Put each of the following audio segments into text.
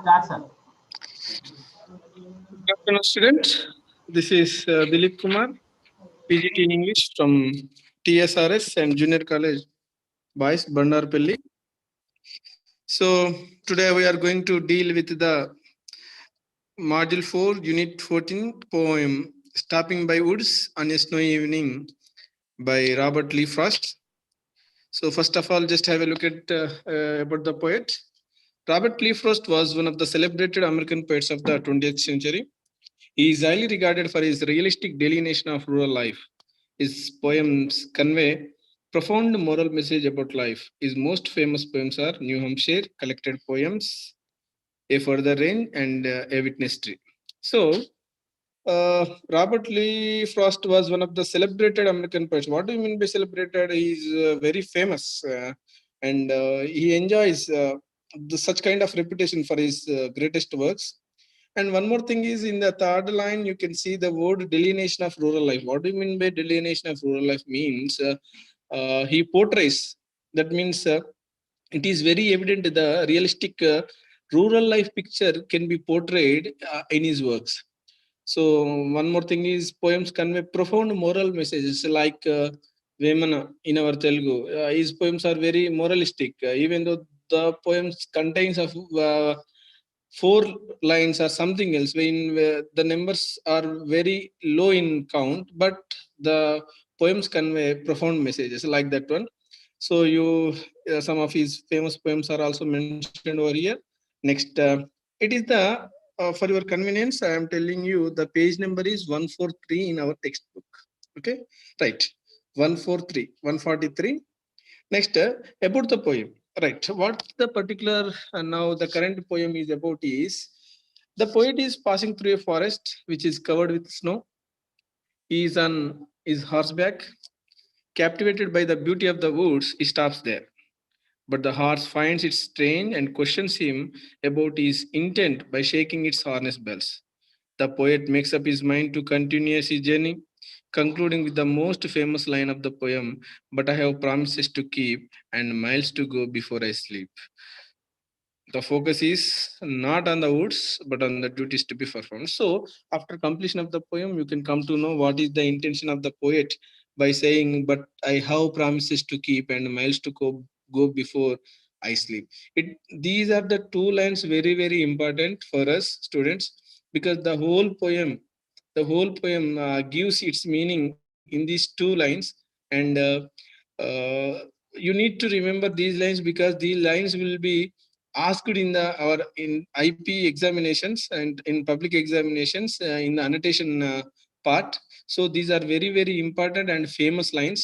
Good afternoon, students. This is Dilip Kumar, PGT in English from TSRS and Junior College, Boys, Bandaru. So today we are going to deal with the Module 4, Unit 14 poem Stopping by Woods on a Snowy Evening by Robert Lee Frost. So first of all, just have a look at about the poet. Robert Lee Frost was one of the celebrated American poets of the 20th century. He is highly regarded for his realistic delineation of rural life. His poems convey profound moral message about life. His most famous poems are New Hampshire, collected poems, A Further Range, and A Witness Tree. So, Robert Lee Frost was one of the celebrated American poets. What do you mean by celebrated? He's very famous and he enjoys such kind of reputation for his greatest works. And one more thing is in the third line, you can see the word delineation of rural life. What do you mean by delineation of rural life? Means he portrays, that means it is very evident the realistic rural life picture can be portrayed in his works. So one more thing is poems convey profound moral messages like Vemana in our Telugu. His poems are very moralistic, even though the poems contains of 4 lines or something else when the numbers are very low in count, but the poems convey profound messages like that one. So you some of his famous poems are also mentioned over here. Next, it is the for your convenience I am telling you the page number is 143 in our textbook. Okay, right, 143, 143. Next, about the poem. Right. What the particular now the current poem is about is the poet is passing through a forest which is covered with snow. He is on his horseback. Captivated by the beauty of the woods, he stops there. But the horse finds it strange and questions him about his intent by shaking its harness bells. The poet makes up his mind to continue his journey, concluding with the most famous line of the poem, "But I have promises to keep and miles to go before I sleep." The focus is not on the woods, but on the duties to be performed. So, after completion of the poem, you can come to know what is the intention of the poet by saying, "But I have promises to keep and miles to go before I sleep." These are the 2 lines very important for us students, because the whole poem gives its meaning in these 2 lines, and you need to remember these lines because these lines will be asked in the our in IP examinations and in public examinations in the annotation part. So these are very important and famous lines.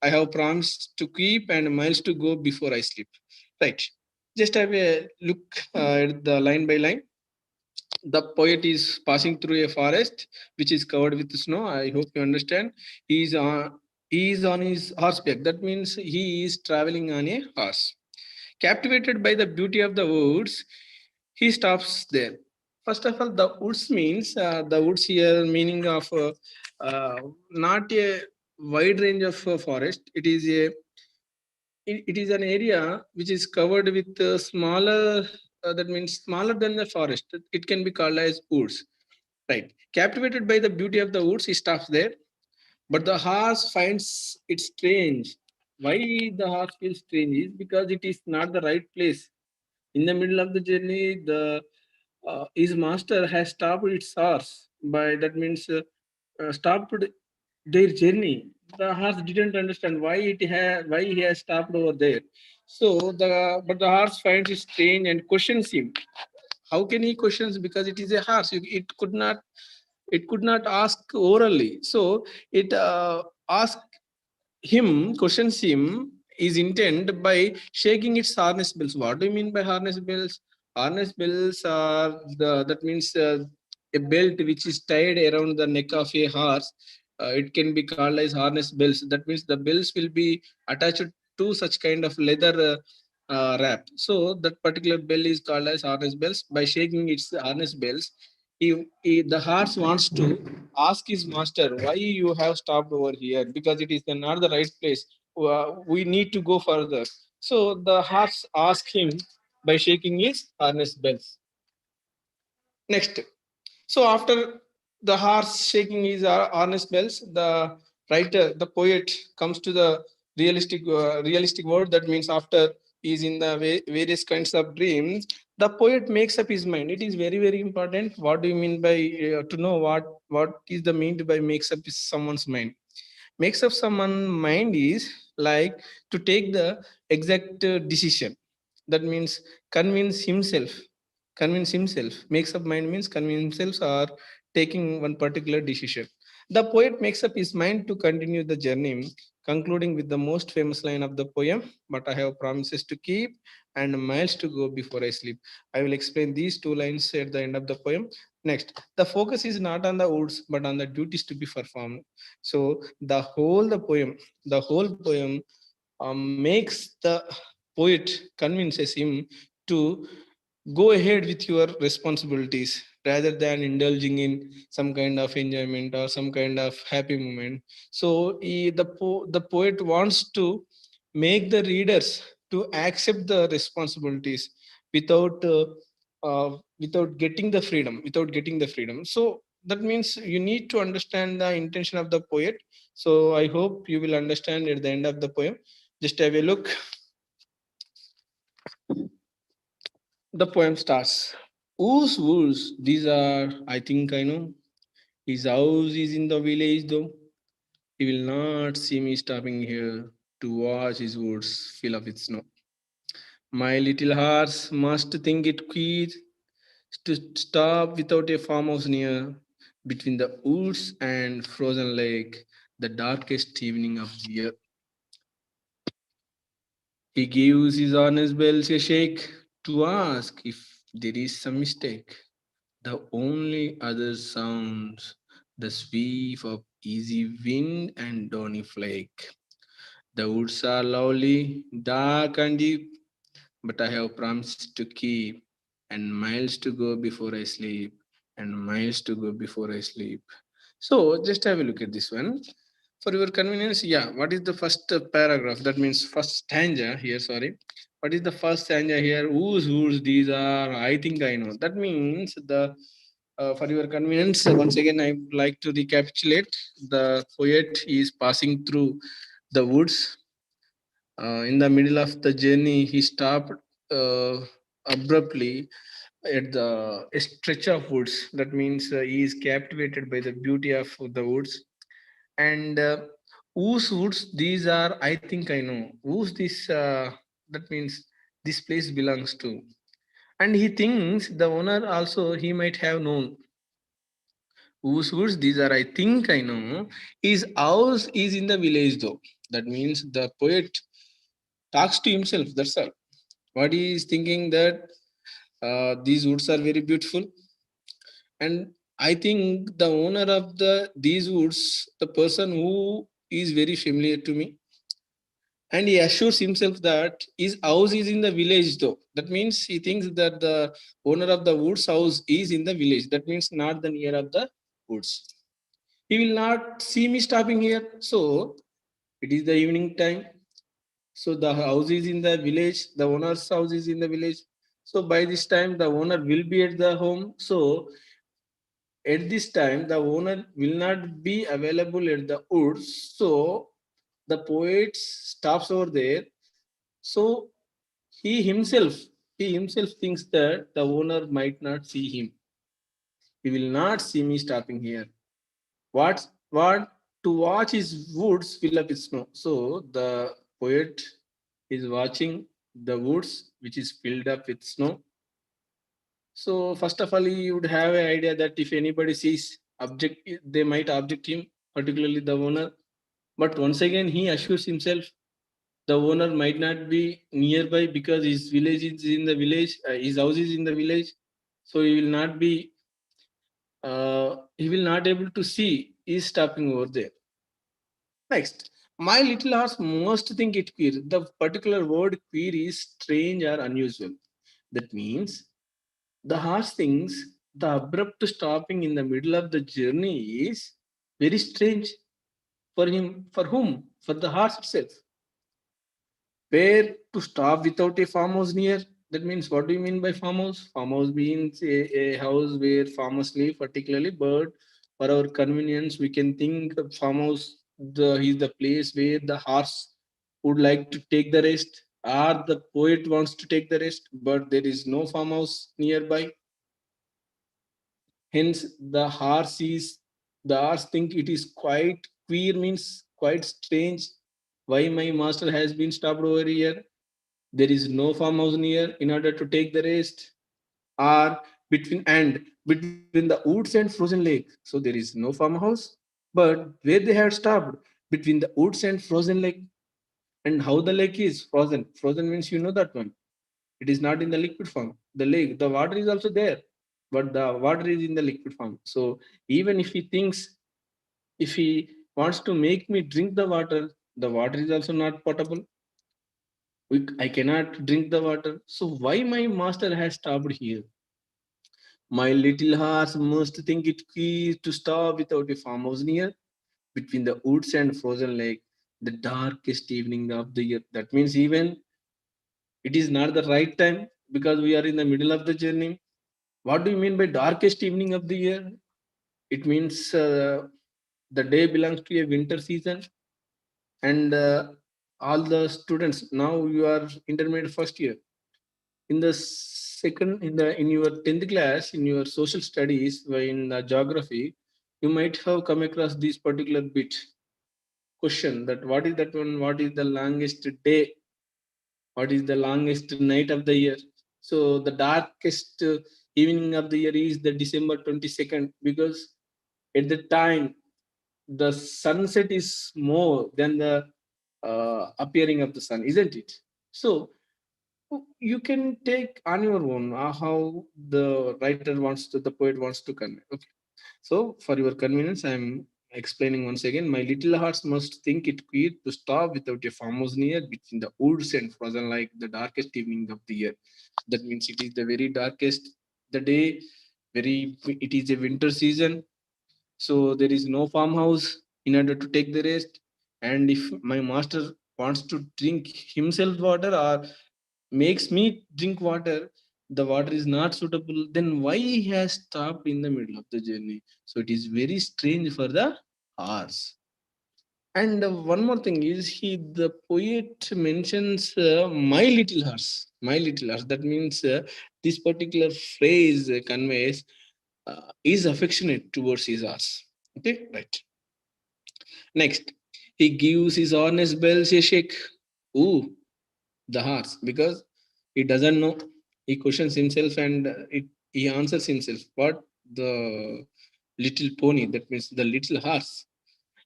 I have promised to keep and miles to go before I sleep. Right. Just have a look at the line by line. The poet is passing through a forest which is covered with snow. I hope you understand. He is on his horseback. That means he is traveling on a horse. Captivated by the beauty of the woods, he stops there. First of all, the woods means the woods here meaning of not a wide range of forest. It is an area which is covered with smaller. That means smaller than the forest. It can be called as woods. Right. Captivated by the beauty of the woods, he stops there. But the horse finds it strange. Why the horse feels strange is because it is not the right place. In the middle of the journey, the his master has stopped its horse. By that means stopped their journey. The horse didn't understand why he has stopped over there. So the horse finds it strange and questions him. How can he questions? Because it is a horse. It could not ask orally. So it questions him his intent by shaking its harness bells. What do you mean by harness bells? Harness bells are that means a belt which is tied around the neck of a horse. It can be called as harness bells. That means the bells will be attached to such kind of leather wrap. So that particular bell is called as harness bells. By shaking its harness bells, the horse wants to ask his master why you have stopped over here, because it is not the right place. We need to go further. So the horse asks him by shaking his harness bells. Next, so after the horse shaking his harness bells, the writer, the poet, comes to the realistic word. That means after he's in the various kinds of dreams, the poet makes up his mind. It is very very important. What do you mean by to know what is the mean by makes up someone's mind? Makes up someone mind is like to take the exact decision. That means convince himself. Convince himself. Makes up mind means convince himself or taking one particular decision. The poet makes up his mind to continue the journey, concluding with the most famous line of the poem: "But I have promises to keep and miles to go before I sleep." I will explain these two lines at the end of the poem. Next, the focus is not on the words but on the duties to be performed. So the whole poem makes the poet convinces him to go ahead with your responsibilities rather than indulging in some kind of enjoyment or some kind of happy moment. So the poet wants to make the readers to accept the responsibilities without without getting the freedom. So that means you need to understand the intention of the poet. So I hope you will understand at the end of the poem. Just have a look. The poem starts. Whose woods? These are, I think I know. His house is in the village though. He will not see me stopping here to watch his woods fill up with snow. My little horse must think it queer to stop without a farmhouse near, between the woods and frozen lake, the darkest evening of the year. He gives his honest bells a shake to ask if there is some mistake. The only other sounds the sweep of easy wind and downy flake. The woods are lovely, dark and deep, but I have promised to keep, and miles to go before I sleep, and miles to go before I sleep. So just have a look at this one. For your convenience, yeah, what is the first paragraph? That means first stanza here, sorry. What is the first stanza here? Whose these are? I think I know. That means the for your convenience, once again, I would like to recapitulate. The poet is passing through the woods. In the middle of the journey, he stopped uh, abruptly at the a stretch of woods. That means he is captivated by the beauty of the woods. And whose woods these are? I think I know. Whose this? That means this place belongs to. And he thinks the owner also he might have known whose woods these are. I think I know. His house is in the village though. That means the poet talks to himself. That's all. What he is thinking that these woods are very beautiful, and I think the owner of these woods, the person who is very familiar to me, and he assures himself that his house is in the village though. That means he thinks that the owner of the woods house is in the village. That means not the near of the woods. He will not see me stopping here. So it is the evening time. So the house is in the village. The owner's house is in the village. So by this time, the owner will be at the home. So at this time, the owner will not be available at the woods. So the poet stops over there. So he himself, he himself thinks that the owner might not see him. He will not see me stopping here. What to watch his woods fill up with snow. So the poet is watching the woods which is filled up with snow. So first of all, he would have an idea that if anybody sees object, they might object him, particularly the owner. But once again, he assures himself the owner might not be nearby because his village is in the village, his house is in the village, so he will not able to see is stopping over there. Next, my little horse must think it queer. The particular word queer is strange or unusual. That means the horse thinks the abrupt stopping in the middle of the journey is very strange for him. For whom? For the horse itself. Where to stop without a farmhouse near? That means, what do you mean by farmhouse? Farmhouse means a house where farmers live, particularly. But for our convenience, we can think of farmhouse is the place where the horse would like to take the rest, or the poet wants to take the rest, but there is no farmhouse nearby. Hence, the horse think it is quite queer, means quite strange. Why my master has been stopped over here? There is no farmhouse near in order to take the rest, or between the woods and frozen lake. So there is no farmhouse, but where they have stopped, between the woods and frozen lake. And how the lake is frozen? Frozen means you know that one. It is not in the liquid form. The lake, the water is also there, but the water is in the liquid form. So even if he thinks, if he wants to make me drink the water is also not potable. I cannot drink the water. So why my master has stopped here? My little horse must think it key to stop without a farmhouse near, between the woods and frozen lake, the darkest evening of the year. That means even it is not the right time, because we are in the middle of the journey. What do you mean by darkest evening of the year? It means the day belongs to a winter season, and all the students, now you are intermediate first year. In the second, in your 10th class, in your social studies, in geography, you might have come across this particular bit question, that what is that one? What is the longest day? What is the longest night of the year? So the darkest evening of the year is the December 22nd, because at the time the sunset is more than the appearing of the sun, isn't it? So you can take on your own how the writer wants to, the poet wants to convey. Okay. So for your convenience, I am explaining once again. My little hearts must think it queer to stop without a farmhouse near, between the woods and frozen like the darkest evening of the year. That means it is the very darkest the day. Very, it is a winter season, so there is no farmhouse in order to take the rest. And if my master wants to drink himself water, or makes me drink water, the water is not suitable, then why he has stopped in the middle of the journey? So it is very strange for the horse. And one more thing is, the poet mentions my little horse. That means this particular phrase conveys is affectionate towards his horse. Okay, right. Next, he gives his honest bells a shake. Ooh, the horse, because he doesn't know. He questions himself, and he answers himself. What? The little pony, that means the little horse.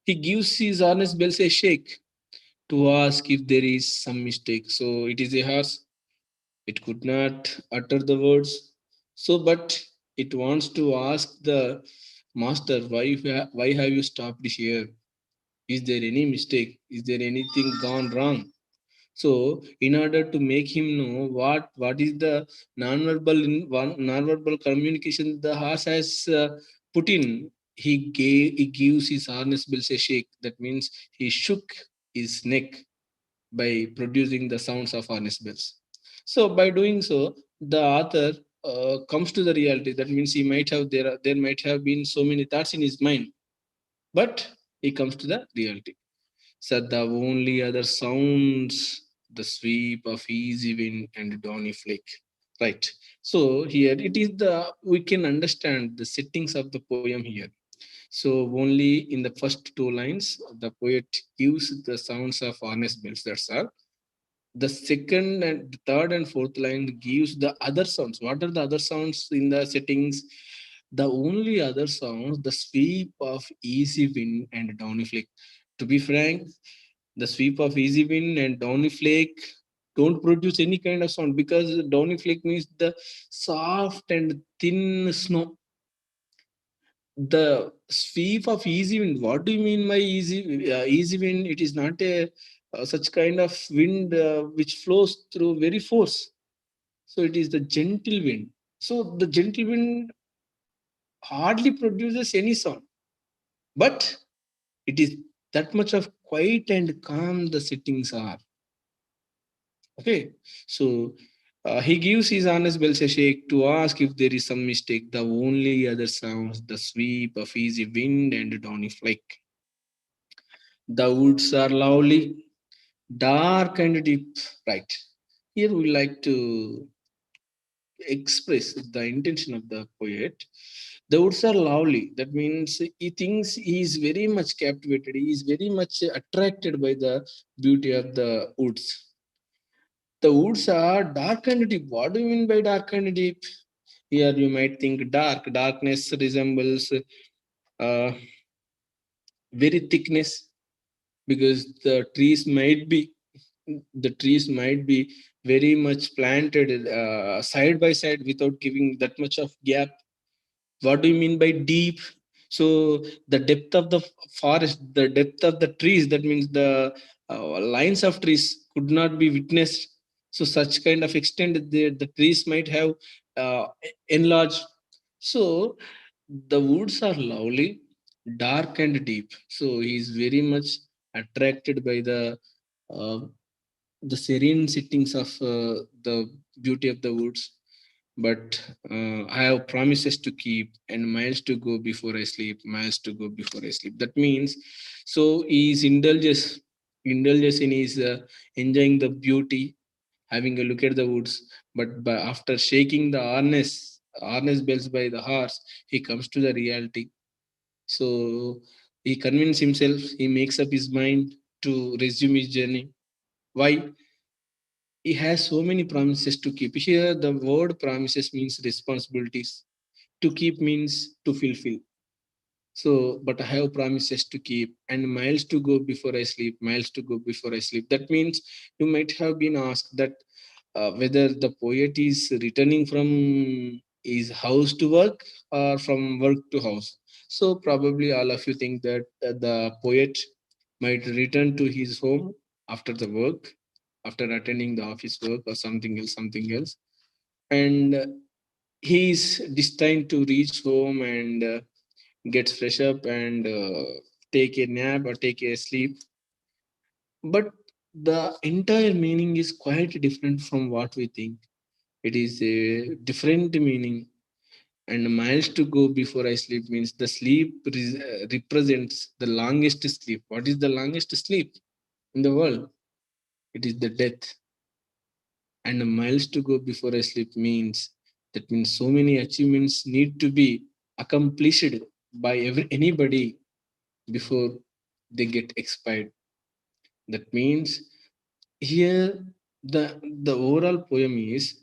He gives his honest bells a shake to ask if there is some mistake. So it is a horse. It could not utter the words. So, but it wants to ask the master, why have you stopped here? Is there any mistake? Is there anything gone wrong? So, in order to make him know what is the nonverbal communication the horse has put in, he gives his harness bells a shake. That means he shook his neck by producing the sounds of harness bells. So, by doing so, the author comes to the reality. That means he might have there might have been so many thoughts in his mind, but he comes to the reality. Said the only other sounds the sweep of easy wind and dawny flake. Right. So here it is, the we can understand the settings of the poem here. So only in the first two lines the poet gives the sounds of honest bells. That's all. The second and third and fourth line gives the other sounds. What are the other sounds in the settings? The only other sounds, the sweep of easy wind and downy flake. To be frank, the sweep of easy wind and downy flake don't produce any kind of sound, because downy flake means the soft and thin snow. The sweep of easy wind, what do you mean by easy wind? It is not a such kind of wind which flows through very force. So it is the gentle wind. So the gentle wind hardly produces any sound, but it is that much of quiet and calm the settings are. Okay. So He gives his honest bells a shake to ask if there is some mistake. The only other sounds the sweep of easy wind and downy flake. The woods are lovely, dark and deep. Right. Here we like to express the intention of the poet. The woods are lovely. That means he thinks he is very much captivated. He is very much attracted by the beauty of the woods. The woods are dark and deep. What do you mean by dark and deep? Here you might think dark. Darkness resembles uh, very thickness because the trees might be very much planted side by side without giving that much of gap. What do you mean by deep? So the depth of the forest, the depth of the trees, that means the lines of trees could not be witnessed. So such kind of extent the trees might have enlarged. So the woods are lovely, dark and deep. So he is very much attracted by uh, the serene sittings of the beauty of the woods. But I have promises to keep and miles to go before I sleep, miles to go before I sleep. That means, so he is indulges in his enjoying the beauty, having a look at the woods. But after shaking the harness bells by the horse, he comes to the reality. So he convinces himself, he makes up his mind to resume his journey. Why? He has so many promises to keep. Here, the word promises means responsibilities. To keep means to fulfill. So, but I have promises to keep and miles to go before I sleep, miles to go before I sleep. That means you might have been asked that whether the poet is returning from his house to work or from work to house. So, probably all of you think that the poet might return to his home after the work, after attending the office work or something else. And he is destined to reach home and gets fresh up and take a nap or take a sleep. But the entire meaning is quite different from what we think. It is a different meaning. And miles to go before I sleep means the sleep represents the longest sleep. What is the longest sleep in the world? It is the death. And miles to go before I sleep means that means so many achievements need to be accomplished by anybody before they get expired. That means here the overall poem is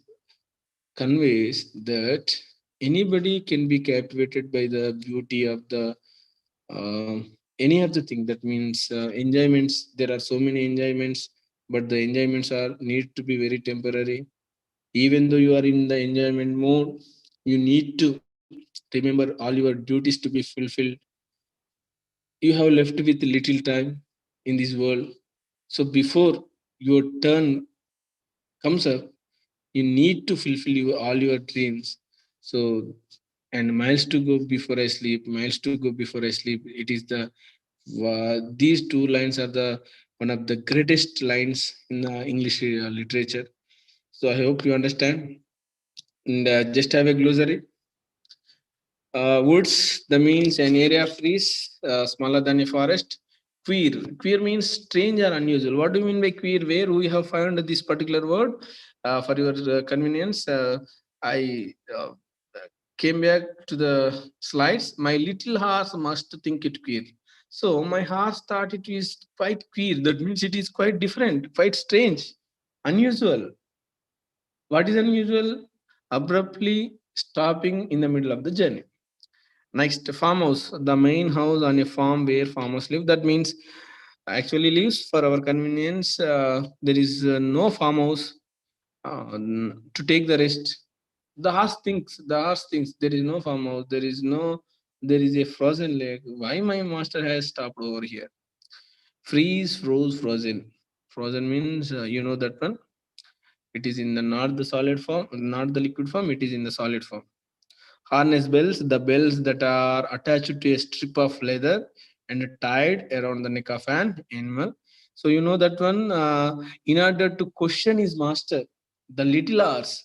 conveys that anybody can be captivated by the beauty of the uh, any of the thing. That means enjoyments. There are so many enjoyments, but the enjoyments are need to be very temporary. Even though you are in the enjoyment mode, you need to remember all your duties to be fulfilled. You have left with little time in this world. So before your turn comes up, you need to fulfill all your dreams. So, and miles to go before I sleep, miles to go before I sleep. It is the these two lines are the one of the greatest lines in English literature. So I hope you understand. And just have a glossary. Woods, the means an area of trees smaller than a forest. Queer. Queer means strange or unusual. What do you mean by queer? Where we have found this particular word for your convenience? I came back to the slides. My little horse must think it queer. So my horse thought it is quite queer. That means it is quite different, quite strange, unusual. What is unusual? Abruptly stopping in the middle of the journey. Next, farmhouse, the main house on a farm where farmers live. That means actually lives for our convenience. There is no farmhouse to take the rest. The horse thinks there is no farmhouse. There is a frozen lake. Why my master has stopped over here? Freeze, froze, frozen. Frozen means you know that one. It is in the not the solid form, not the liquid form. It is in the solid form. Harness bells, the bells that are attached to a strip of leather and tied around the neck of an animal. So you know that one. In order to question his master, The little hours,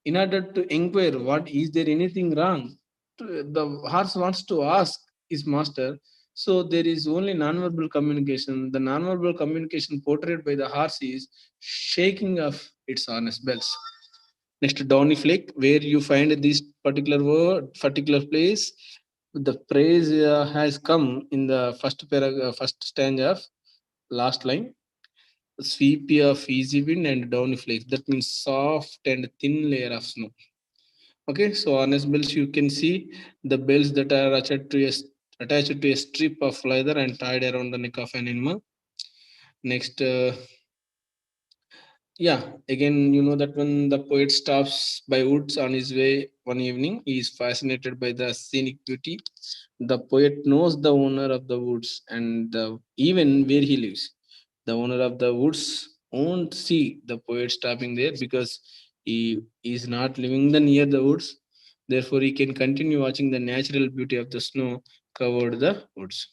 in order to inquire what is there anything wrong, the horse wants to ask his master. So there is only nonverbal communication. The nonverbal communication portrayed by the horse is shaking of its harness bells. Next, downy flake, where you find this particular word, particular place, the phrase has come in the first paragraph, first stanza of last line. Sweepy of easy wind and downy flakes, that means soft and thin layer of snow. Okay, so honest bells, you can see the bells that are attached to a strip of leather and tied around the neck of an animal. Next, yeah, again, you know that when the poet stops by woods on his way one evening, he is fascinated by the scenic beauty. The poet knows the owner of the woods and even where he lives. The owner of the woods won't see the poet stopping there because he is not living the near the woods. Therefore, he can continue watching the natural beauty of the snow covered the woods.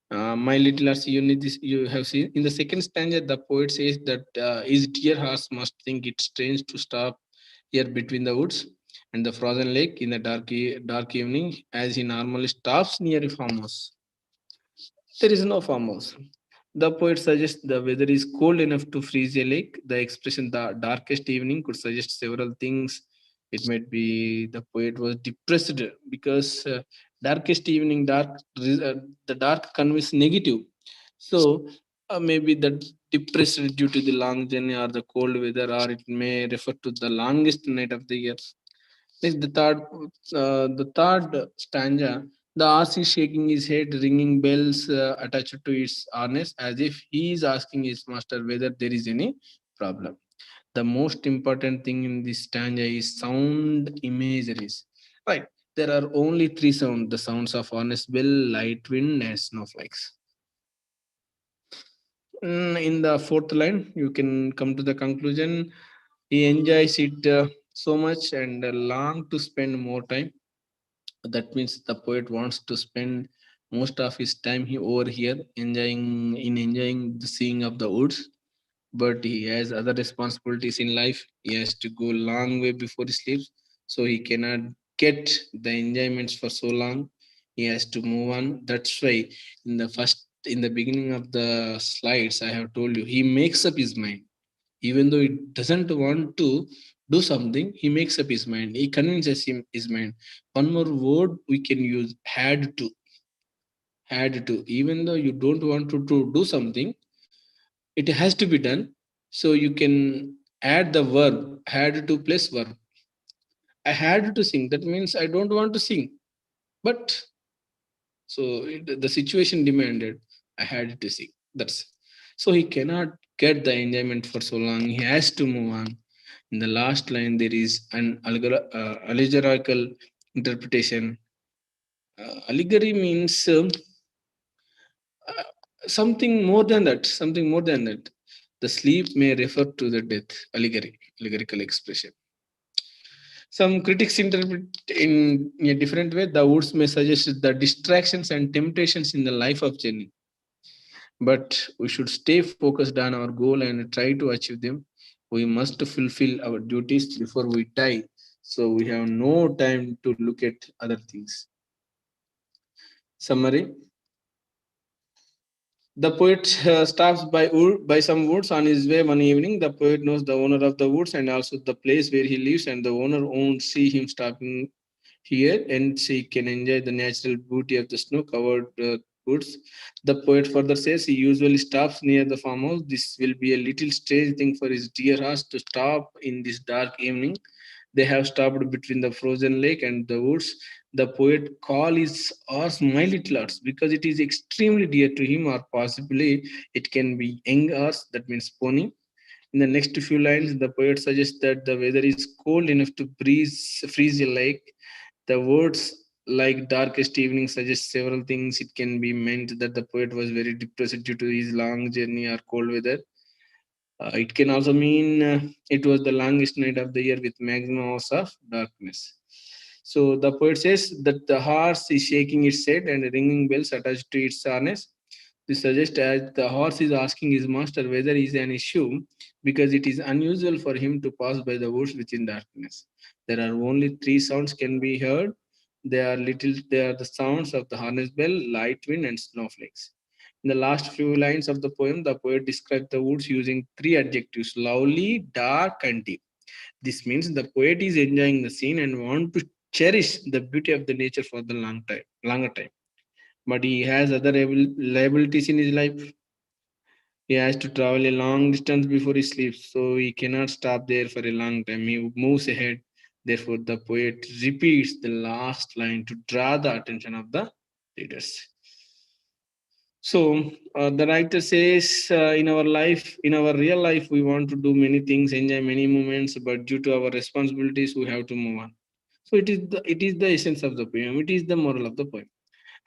My little Lars, you need this. You have seen in the second stanza, the poet says that his dear horse must think it strange to stop here between the woods and the frozen lake in the dark evening, as he normally stops near a farmhouse. There is no farmhouse. The poet suggests the weather is cold enough to freeze a lake. The expression "the darkest evening" could suggest several things. It might be the poet was depressed because darkest evening, the dark conveys negative. So maybe the depressed due to the long journey or the cold weather, or it may refer to the longest night of the year. Next, the third stanza, the horse is shaking his head, ringing bells attached to its harness, as if he is asking his master whether there is any problem. The most important thing in this stanza is sound imageries. Right, there are only three sounds: the sounds of harness bell, light wind, and snowflakes. In the fourth line, you can come to the conclusion. He enjoys it so much and long to spend more time. That means the poet wants to spend most of his time over here enjoying the seeing of the woods, but he has other responsibilities in life. He has to go long way before he sleeps, so he cannot get the enjoyments for so long. He has to move on. That's why in the beginning of the slides, I have told you he makes up his mind. Even though he doesn't want to do something, he makes up his mind. He convinces him his mind. One more word we can use: had to. Even though you don't want to do something, it has to be done. So you can add the verb had to plus verb. I had to sing. That means I don't want to sing, but the situation demanded. I had to sing. That's so he cannot get the enjoyment for so long. He has to move on. In the last line, there is an allegorical interpretation. Allegory means something more than that. Something more than that. The sleep may refer to the death. Allegorical expression. Some critics interpret in a different way. The words may suggest the distractions and temptations in the life of journey, but we should stay focused on our goal and try to achieve them. We must fulfill our duties before we die, so we have no time to look at other things. Summary: the poet stops by some woods on his way one evening. The poet knows the owner of the woods and also the place where he lives, and the owner won't see him stopping here, and she can enjoy the natural beauty of the snow covered woods. The poet further says he usually stops near the farmhouse. This will be a little strange thing for his dear horse to stop in this dark evening. They have stopped between the frozen lake and the woods. The poet call his horse my little horse because it is extremely dear to him, or possibly it can be young horse, that means pony. In the next few lines, the poet suggests that the weather is cold enough to freeze a lake. The words like darkest evening suggest several things. It can be meant that the poet was very depressed due to his long journey or cold weather. It can also mean it was the longest night of the year with maximum hours of darkness. So the poet says that the horse is shaking its head and ringing bells attached to its harness. This suggests that the horse is asking his master whether is an issue because it is unusual for him to pass by the woods within darkness. There are only three sounds can be heard. They are the sounds of the harness bell, light wind, and snowflakes. In the last few lines of the poem, the poet describes the woods using three adjectives: lovely, dark, and deep. This means the poet is enjoying the scene and want to cherish the beauty of the nature for the longer time. But he has other liabilities in his life. He has to travel a long distance before he sleeps, so he cannot stop there for a long time. He moves ahead. Therefore, the poet repeats the last line to draw the attention of the readers. So, the writer says, in our life, in our real life, we want to do many things, enjoy many moments, but due to our responsibilities, we have to move on. So, it is the essence of the poem. It is the moral of the poem.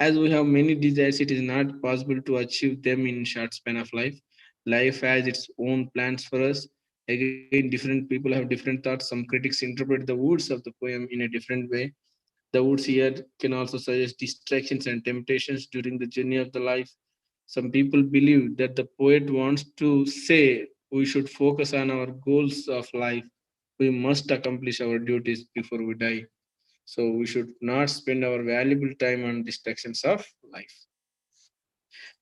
As we have many desires, it is not possible to achieve them in short span of life. Life has its own plans for us. Again, different people have different thoughts. Some critics interpret the words of the poem in a different way. The words here can also suggest distractions and temptations during the journey of the life. Some people believe that the poet wants to say we should focus on our goals of life. We must accomplish our duties before we die. So we should not spend our valuable time on distractions of life.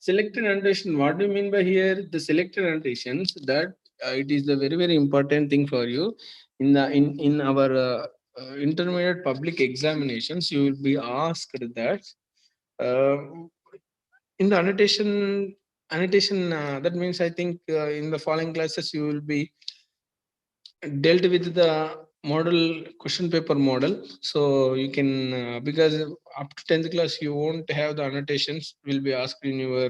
Selected annotation. What do you mean by here? The selected annotations that it is the very important thing for you in our intermediate public examinations. You will be asked that uh, in the annotation that means I think in the following classes you will be dealt with the model question paper model, so you can because up to 10th class you won't have the annotations will be asked in your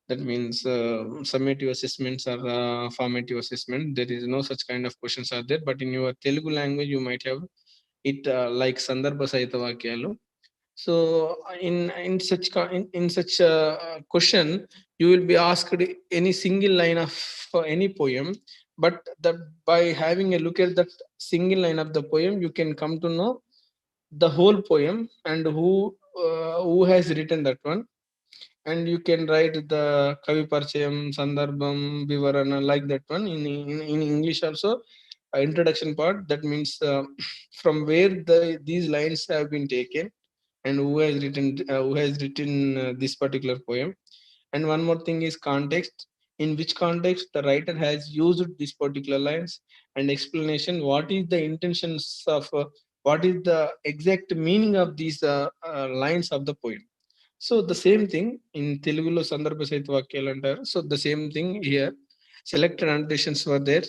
that means summative assessments or formative assessment. There is no such kind of questions are there, but in your Telugu language you might have it like sandarbha sahita vakyalu. So in such a question, you will be asked any single line of any poem, but that by having a look at that single line of the poem, you can come to know the whole poem and who has written that one. And you can write the kavi parchayam, sandarbham, vivarana like that one in English also. Introduction part, that means from where these lines have been taken and who has written this particular poem. And one more thing is context, in which context the writer has used these particular lines, and explanation what is the intentions of what is the exact meaning of these lines of the poem. So the same thing in Telugulo Sandarbha Sahit Vakyalu antaru. So the same thing here. Selected annotations were there.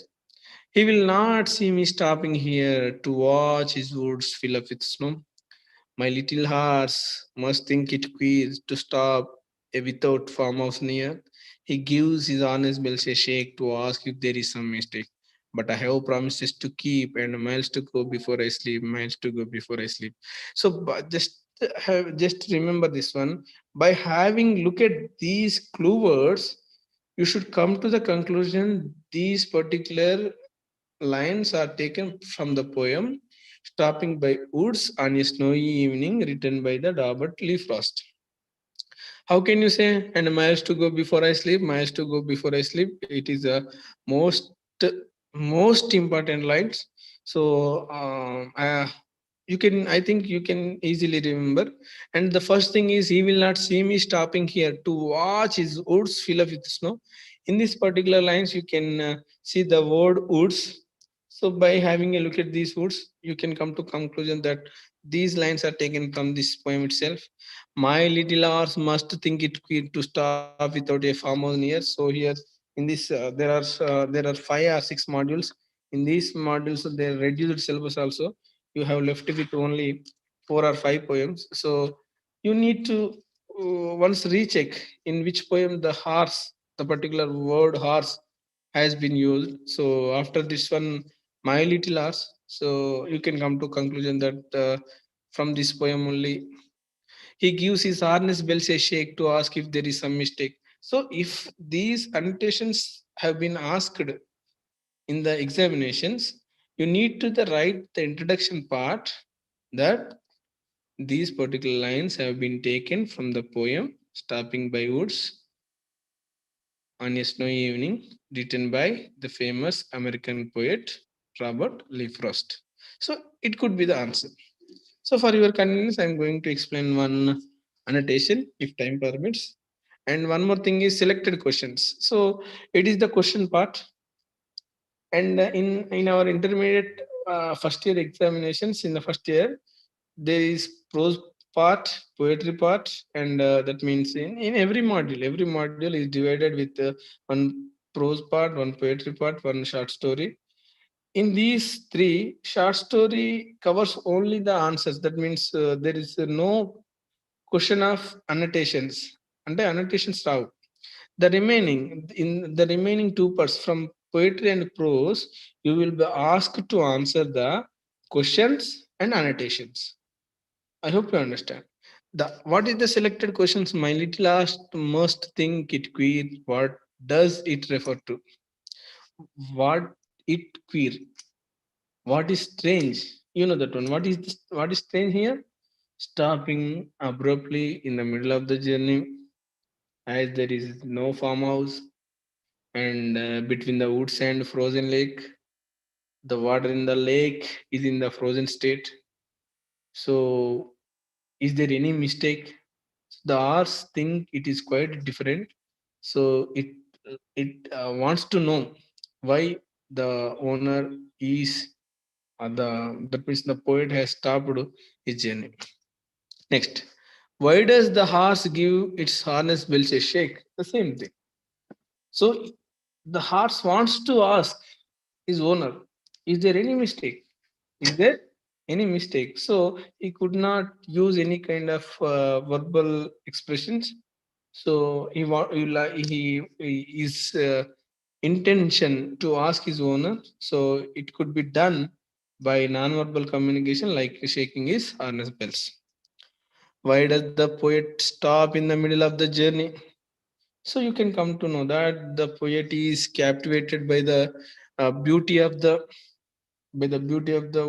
He will not see me stopping here to watch his woods fill up with snow. My little horse must think it queer to stop a without farmhouse near. He gives his honest bells a shake to ask if there is some mistake. But I have promises to keep and miles to go before I sleep, miles to go before I sleep. So just remember this one. By having look at these clue words, you should come to the conclusion these particular lines are taken from the poem Stopping by Woods on a Snowy Evening, written by the Robert Lee Frost. How can you say, and miles to go before I sleep, miles to go before I sleep? It is the most most important lines. So you can, I think you can easily remember. And the first thing is, he will not see me stopping here to watch his woods fill up with snow. In this particular lines, you can see the word woods. So by having a look at these woods, you can come to conclusion that these lines are taken from this poem itself. My little horse must think it queer to stop without a farmer near. So here in this there are 5 or 6 modules. In these modules, they reduced syllabus also. You have left with only 4 or 5 poems. So you need to once recheck in which poem the horse, the particular word horse, has been used. So after this one, my little horse. So you can come to conclusion that from this poem only he gives his harness bells a shake to ask if there is some mistake. So, if these annotations have been asked in the examinations, you need to write the introduction part that these particular lines have been taken from the poem Stopping by Woods on a Snowy Evening, written by the famous American poet Robert Lee Frost. So it could be the answer. So for your convenience, I'm going to explain one annotation if time permits. And one more thing is selected questions. So it is the question part. And in our intermediate first year examinations in the first year, there is prose part, poetry part, and that means in every module is divided with one prose part, one poetry part, one short story. In these three, short story covers only the answers. That means there is no question of annotations. అంటే annotations Rao. The remaining two parts from poetry and prose, you will be asked to answer the questions and annotations. I hope you understand. The what is the selected questions? My little last must think it queer. What does it refer to? What it queer? What is strange? You know that one. What is strange here? Stopping abruptly in the middle of the journey, as there is no farmhouse, and between the woods and frozen lake, the water in the lake is in the frozen state. So, is there any mistake? The R's think it is quite different. So it wants to know why the owner is the that means the poet has stopped his journey. Next, why does the horse give its harness bells a shake? The same thing. So the horse wants to ask his owner, is there any mistake? Is there any mistake? So he could not use any kind of verbal expressions. So he is intention to ask his owner. So it could be done by non-verbal communication, like shaking his harness bells. Why does the poet stop in the middle of the journey? So you can come to know that the poet is captivated by the beauty of the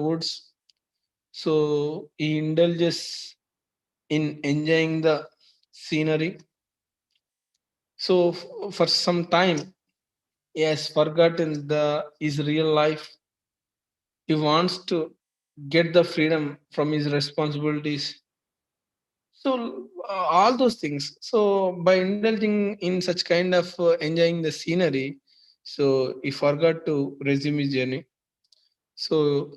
woods. So he indulges in enjoying the scenery. So for some time, he has forgotten his real life. He wants to get the freedom from his responsibilities. So all those things. So by indulging in such kind of enjoying the scenery, so he forgot to resume his journey. So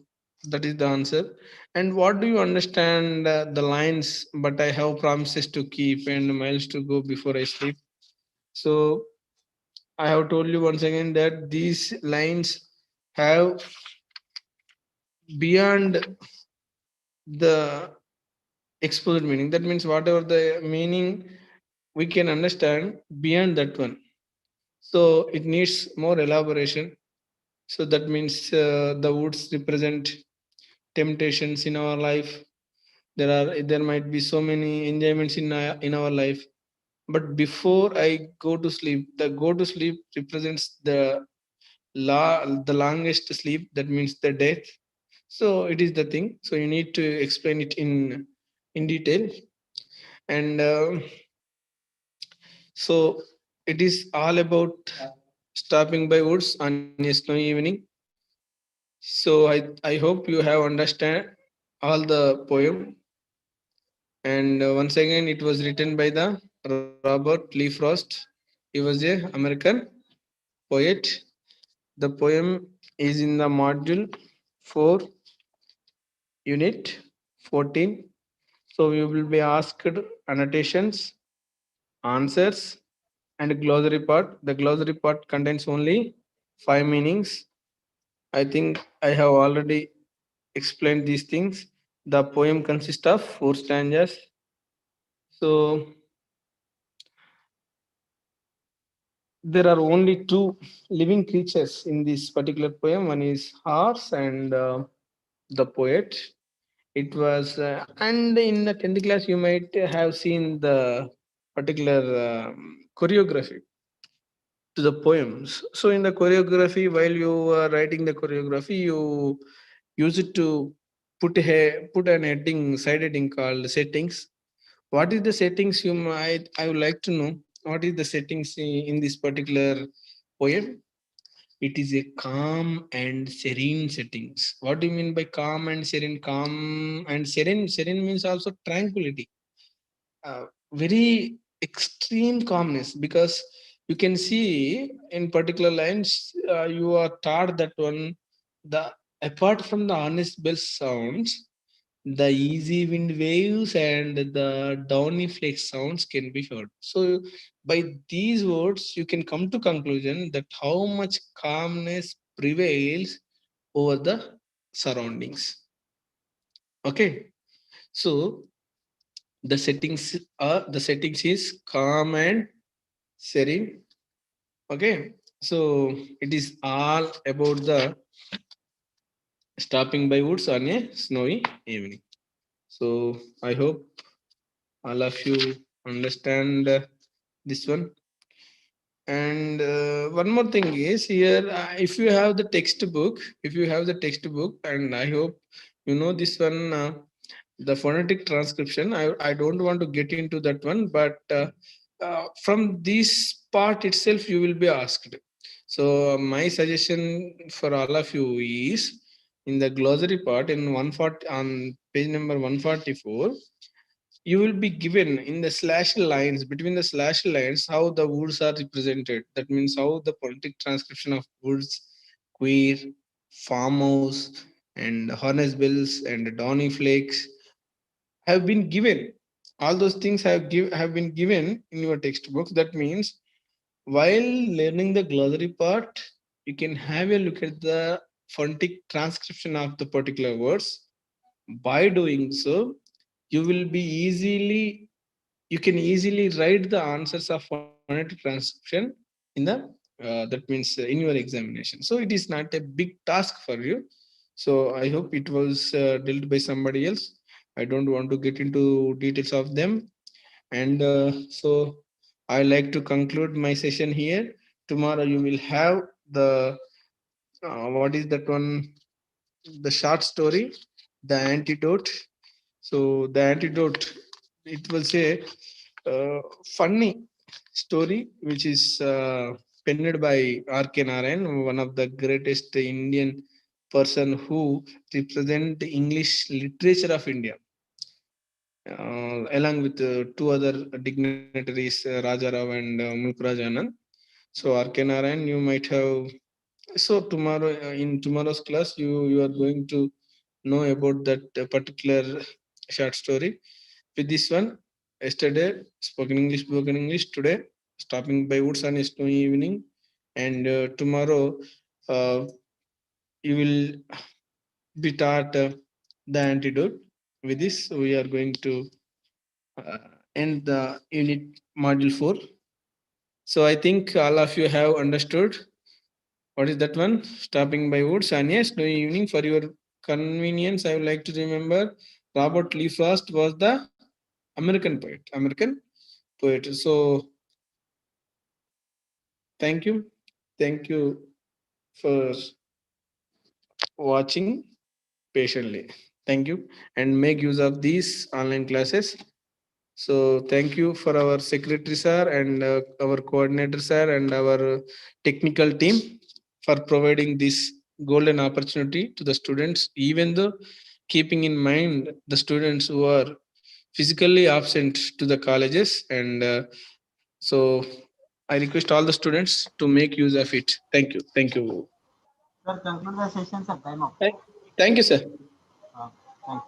that is the answer. And what do you understand the lines? But I have promises to keep and miles to go before I sleep. So I have told you once again that these lines have beyond the exposed meaning. That means whatever the meaning we can understand beyond that one. So it needs more elaboration. So that means the woods represent temptations in our life. There might be so many enjoyments in our life. But before I go to sleep, the go to sleep represents the longest sleep. That means the death. So it is the thing. So you need to explain it in detail. And so it is all about stopping by woods on a snowy evening. So I hope you have understand all the poem. And once again, it was written by the Robert Lee Frost. He was a American poet. The poem is in the module 4, unit 14. So we will be asked annotations, answers, and glossary part. The glossary part contains only 5 meanings. I think I have already explained these things. The poem consists of 4 stanzas. So there are only two living creatures in this particular poem. One is horse and the poet. It was, and in the 10th class, you might have seen the particular choreography to the poems. So in the choreography, while you are writing the choreography, you use it to put an heading, side heading called settings. What is the settings? I would like to know. what is the settings in this particular poem? It is a calm and serene settings. What do you mean by calm and serene? Calm and serene, serene means also tranquility, very extreme calmness, because you can see in particular lines, you are taught that one, the apart from the honest bell sounds, the easy wind waves and the downy flake sounds can be heard. So by these words you can come to conclusion that how much calmness prevails over the surroundings. Okay, so the settings is calm and serene. Okay, so it is all about the stopping by woods on a snowy evening. So I hope all of you understand this one. And one more thing is here, if you have the textbook, and I hope you know this one, the phonetic transcription. I don't want to get into that one, but from this part itself, you will be asked. So my suggestion for all of you is in the glossary part in 140 on page number 144, you will be given in the slash lines, between the slash lines, how the words are represented. That means how the phonetic transcription of words queer, farmhouse, and harness bells and downy flakes have been given. All those things have been given in your textbooks. That means while learning the glossary part, you can have a look at the phonetic transcription of the particular words. By doing so, you will be easily you can easily write the answers of phonetic transcription in the that means in your examination. So it is not a big task for you. So I hope it was dealt by somebody else. I don't want to get into details of them. And so I like to conclude my session here. Tomorrow you will have the what is that one, the short story, the antidote. So the antidote, it will say funny story which is penned by R.K. Narayan, one of the greatest Indian person who represent the English literature of India, along with two other dignitaries, Raja Rao and Mulkraj Anand. So R.K. Narayan, you might have. So tomorrow, in tomorrow's class, you are going to know about that particular short story. With this one, yesterday spoken English. Today, stopping by woods on a snowy evening, and tomorrow, uh, you will be taught the antidote. With this, we are going to uh, end the unit module 4. So I think all of you have understood. What is that one? Stopping by woods on a snowy evening. For your convenience, I would like to remember Robert Lee Frost was the American poet. So thank you. Thank you for watching patiently. Thank you. And make use of these online classes. So thank you for our secretary sir and our coordinator sir and our technical team for providing this golden opportunity to the students, even though keeping in mind the students who are physically absent to the colleges. And so I request all the students to make use of it. Thank you. Thank you. Sir, conclude the session, sir. Time up. Thank you, sir. Thanks.